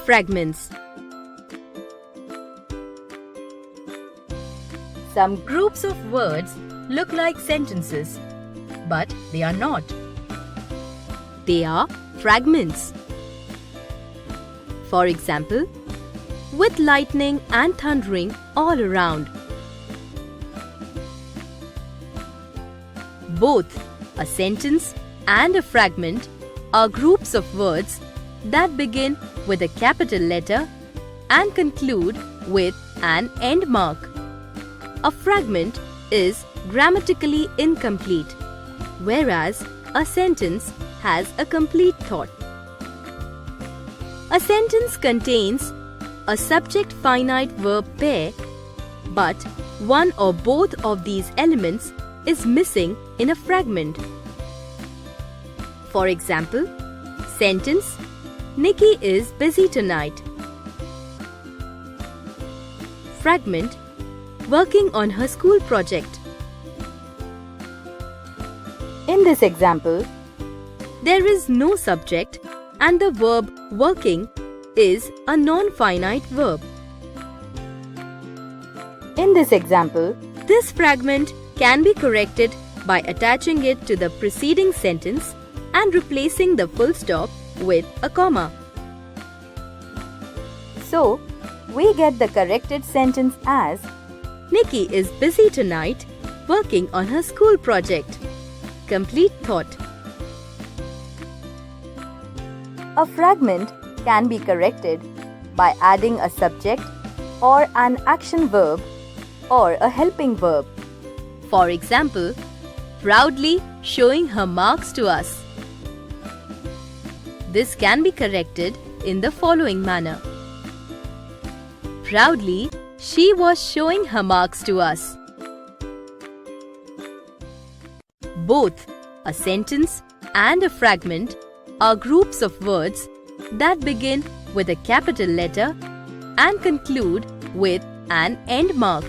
Fragments. Some groups of words look like sentences, but they are not. They are fragments. For example, with lightning and thundering all around. Both a sentence and a fragment are groups of words that begin with a capital letter and conclude with an end mark. A fragment is grammatically incomplete, whereas a sentence has a complete thought. A sentence contains a subject-finite verb pair, but one or both of these elements is missing in a fragment. For example, sentence, Nikki is busy tonight. Fragment, working on her school project. In this example, there is no subject and the verb working is a non-finite verb. In this example, this fragment can be corrected by attaching it to the preceding sentence and replacing the full stop with a comma. So, we get the corrected sentence as Nikki is busy tonight working on her school project. Complete thought. A fragment can be corrected by adding a subject or an action verb or a helping verb. For example, proudly showing her marks to us. This can be corrected in the following manner. Proudly, she was showing her marks to us. Both a sentence and a fragment are groups of words that begin with a capital letter and conclude with an end mark.